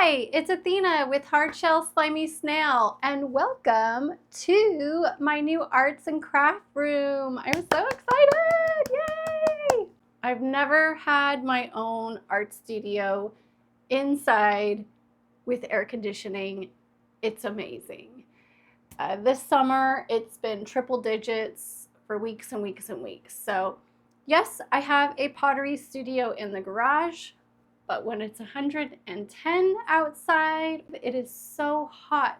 Hi, it's Athena with Hard Shell Slimy Snail, and welcome to my new arts and craft room. I'm so excited! Yay! I've never had my own art studio inside with air conditioning. It's amazing. This summer, it's been triple digits for weeks and weeks and weeks. So yes, I have a pottery studio in the garage, but when it's 110 outside, it is so hot.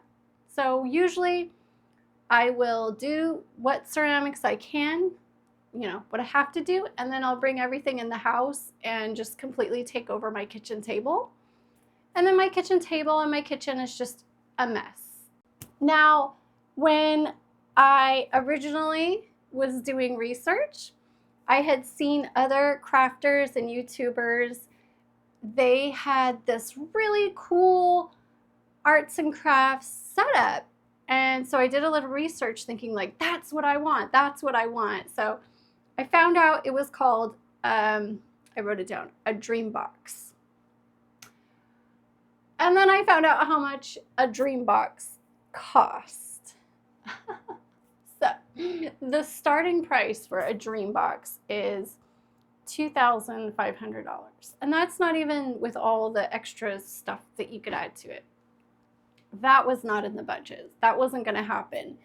So usually I will do what ceramics I can, what I have to do, and then I'll bring everything in the house and just completely take over my kitchen table. And then my kitchen table and my kitchen is just a mess. Now, when I originally was doing research, I had seen other crafters and YouTubers. They had this really cool arts and crafts setup. And so I did a little research thinking like, that's what I want. That's what I want. So I found out it was called, I wrote it down, a DreamBox. And then I found out how much a DreamBox cost. So the starting price for a DreamBox is $2,500. And that's not even with all the extra stuff that you could add to it. That was not in the budget. That wasn't going to happen.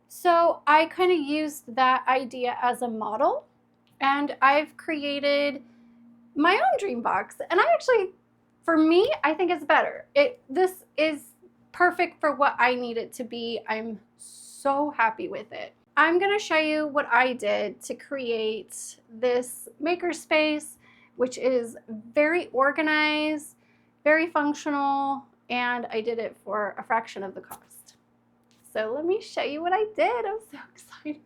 So I kind of used that idea as a model, and I've created my own DreamBox. And for me, I think it's better. This is perfect for what I need it to be. I'm so happy with it. I'm going to show you what I did to create this makerspace, which is very organized, very functional, and I did it for a fraction of the cost. So let me show you what I did. I'm so excited.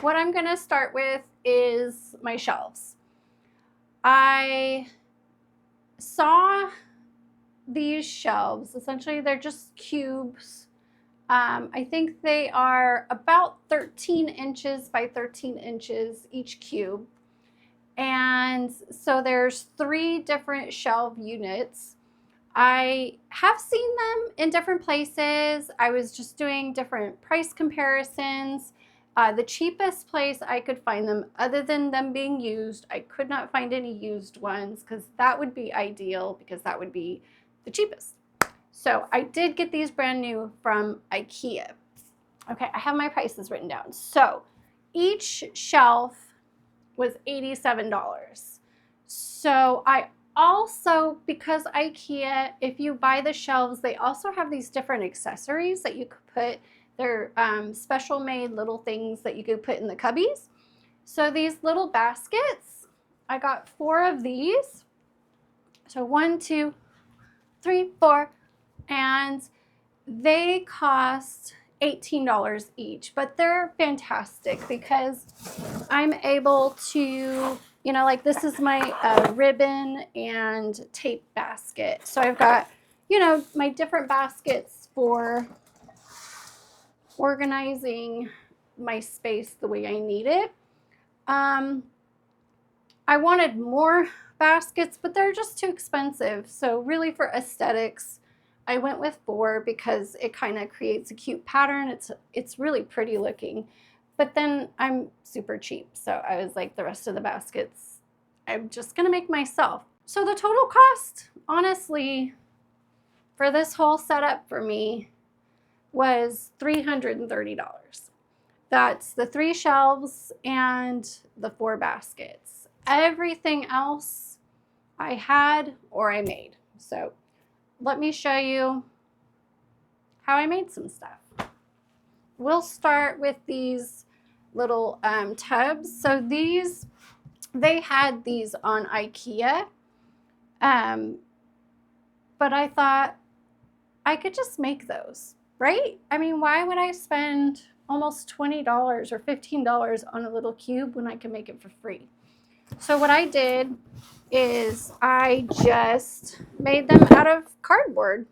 What I'm going to start with is my shelves. I saw these shelves. Essentially, they're just cubes. I think they are about 13 inches by 13 inches each cube. And so there's 3 different shelf units. I have seen them in different places. I was just doing different price comparisons. The cheapest place I could find them, other than them being used, I could not find any used ones because that would be ideal because that would be the cheapest. So I did get these brand new from Ikea. Okay, I have my prices written down. So each shelf was $87. So I also, because Ikea, if you buy the shelves, they also have these different accessories that you could put. They're special made little things that you could put in the cubbies. So these little baskets, I got 4 of these. So 1, 2, 3, 4. And they cost $18 each, but they're fantastic because I'm able to, like this is my ribbon and tape basket. So I've got, my different baskets for organizing my space the way I need it. I wanted more baskets, but they're just too expensive. So really for aesthetics, I went with 4 because it kind of creates a cute pattern. It's really pretty looking, but then I'm super cheap. So I was like, the rest of the baskets, I'm just gonna make myself. So the total cost, honestly, for this whole setup for me was $330. That's the 3 shelves and the 4 baskets. Everything else I had or I made. So let me show you how I made some stuff. We'll start with these little tubs. So they had these on Ikea, but I thought I could just make those, right? I mean, why would I spend almost $20 or $15 on a little cube when I can make it for free? So what I did is I just made them out of cardboard.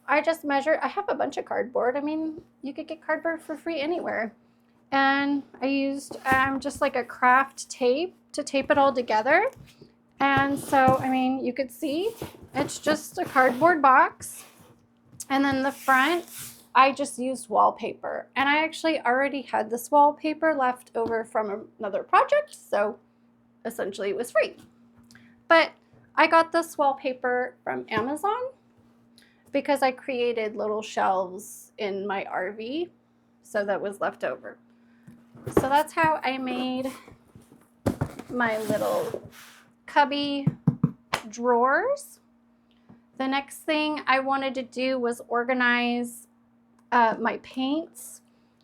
I just measured, I have a bunch of cardboard. I mean, you could get cardboard for free anywhere. And I used just like a craft tape to tape it all together. And so, I mean, you could see it's just a cardboard box. And then the front, I just used wallpaper. And I actually already had this wallpaper left over from another project. So essentially it was free. But I got this wallpaper from Amazon because I created little shelves in my RV. So that was left over. So that's how I made my little cubby drawers. The next thing I wanted to do was organize my paints.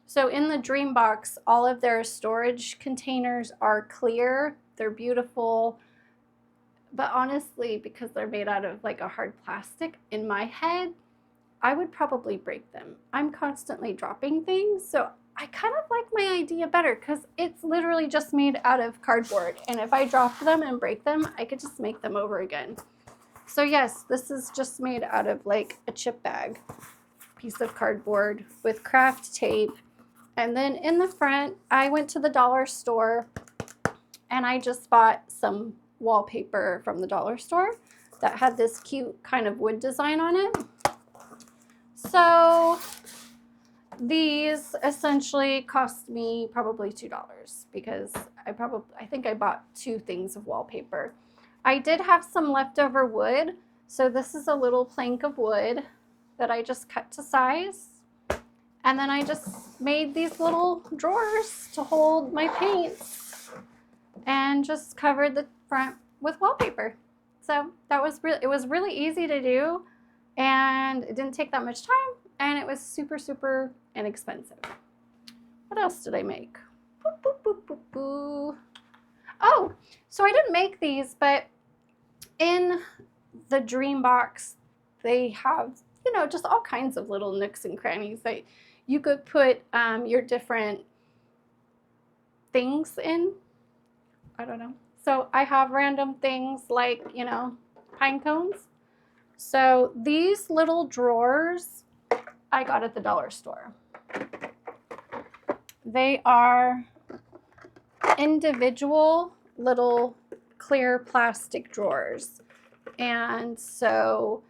So in the DreamBox, all of their storage containers are clear. They're beautiful. But honestly, because they're made out of like a hard plastic, in my head, I would probably break them. I'm constantly dropping things, so I kind of like my idea better because it's literally just made out of cardboard. And if I drop them and break them, I could just make them over again. So yes, this is just made out of like a chip bag, piece of cardboard with craft tape. And then in the front, I went to the dollar store and I just bought some wallpaper from the dollar store that had this cute kind of wood design on it. So these essentially cost me probably $2 because I think I bought 2 things of wallpaper. I did have some leftover wood, so this is a little plank of wood that I just cut to size. And then I just made these little drawers to hold my paints and just covered the front with wallpaper. So that was it was really easy to do, and it didn't take that much time, and it was super, super inexpensive. What else did I make? Boop, boop, boop, boop, boop. Oh, so I didn't make these, but in the DreamBox, they have, you know, just all kinds of little nooks and crannies that you could put your different things in. I don't know. So I have random things like, you know, pine cones. So these little drawers I got at the dollar store. They are individual little clear plastic drawers. And so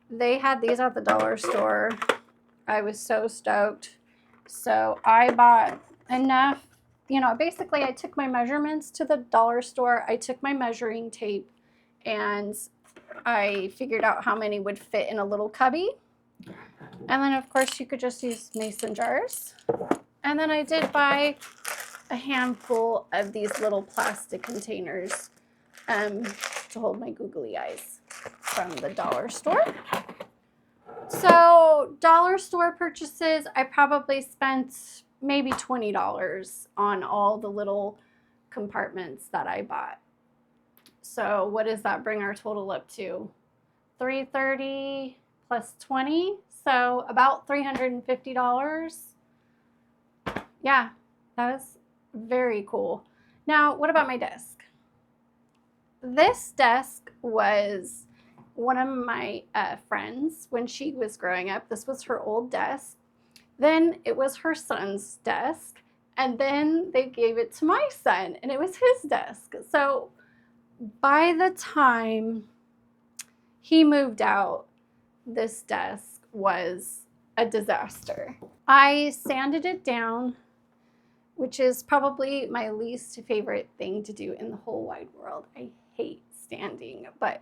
they had these at the dollar store. I was so stoked. So I bought enough. You know, basically I took my measurements to the dollar store. I took my measuring tape and I figured out how many would fit in a little cubby. And then of course you could just use mason jars. And then I did buy a handful of these little plastic containers to hold my googly eyes from the dollar store. So dollar store purchases, I probably spent maybe $20 on all the little compartments that I bought. So what does that bring our total up to? $330 plus 20, so about $350. Yeah, that was very cool. Now, what about my desk? This desk was one of my friends when she was growing up. This was her old desk. Then it was her son's desk. And then they gave it to my son, and it was his desk. So by the time he moved out, this desk was a disaster. I sanded it down, which is probably my least favorite thing to do in the whole wide world. I hate sanding, but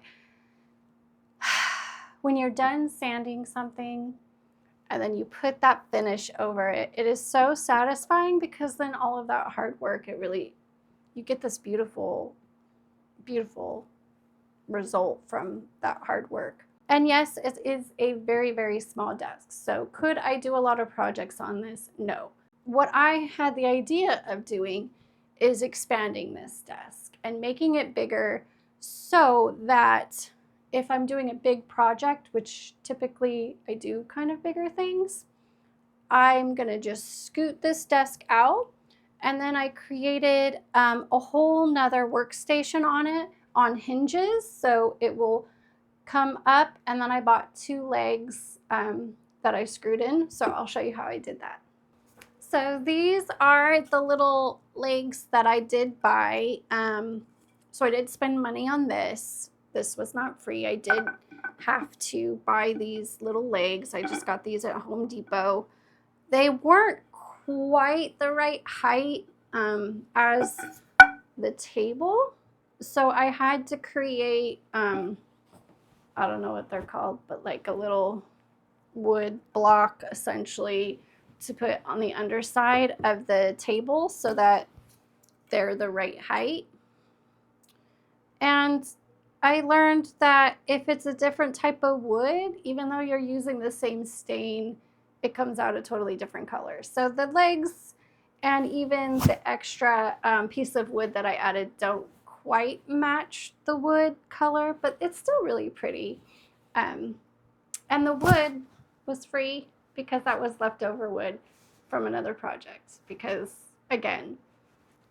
when you're done sanding something and then you put that finish over it, it is so satisfying because then all of that hard work, you get this beautiful, beautiful result from that hard work. And yes, it is a very, very small desk. So could I do a lot of projects on this? No. What I had the idea of doing is expanding this desk and making it bigger so that if I'm doing a big project, which typically I do kind of bigger things, I'm gonna just scoot this desk out. And then I created a whole nother workstation on it on hinges. So it will come up, and then I bought 2 legs that I screwed in. So I'll show you how I did that. So these are the little legs that I did buy So I did spend money on this. This was not free. I did have to buy these little legs. I just got these at Home Depot. They weren't quite the right height as the table. So I had to create, I don't know what they're called, but like a little wood block essentially to put on the underside of the table so that they're the right height. And I learned that if it's a different type of wood, even though you're using the same stain, it comes out a totally different color. So the legs and even the extra piece of wood that I added don't quite match the wood color, but it's still really pretty. And the wood was free because that was leftover wood from another project. Because again,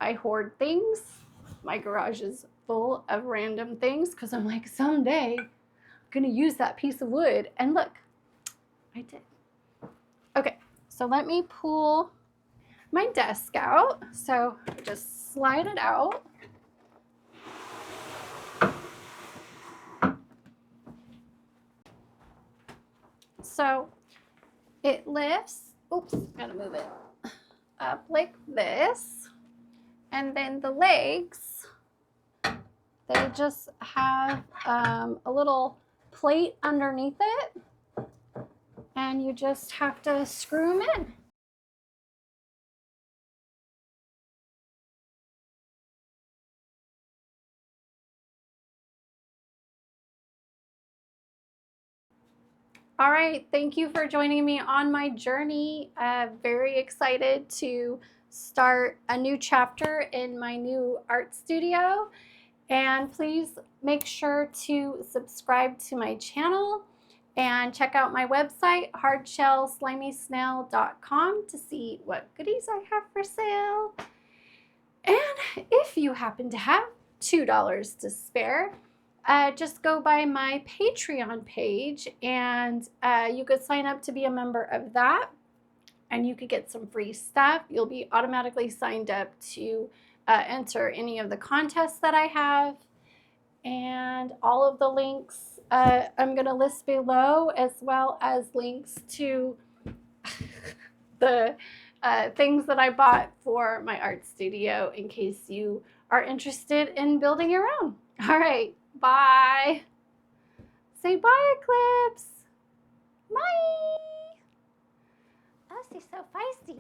I hoard things. My garage is full of random things because I'm like, someday I'm gonna use that piece of wood. And look, I did. Okay, so let me pull my desk out. So just slide it out. So it lifts, oops, gotta move it, up like this. And then the legs, they just have a little plate underneath it. And you just have to screw them in. All right, thank you for joining me on my journey. Very excited to start a new chapter in my new art studio. And please make sure to subscribe to my channel and check out my website, hardshellslimysnail.com, to see what goodies I have for sale. And if you happen to have $2 to spare, just go by my Patreon page and you could sign up to be a member of that, and you could get some free stuff. You'll be automatically signed up to enter any of the contests that I have, and all of the links I'm going to list below, as well as links to the things that I bought for my art studio in case you are interested in building your own. All right. Bye. Say bye, Eclipse. Bye. Oh, she's so feisty.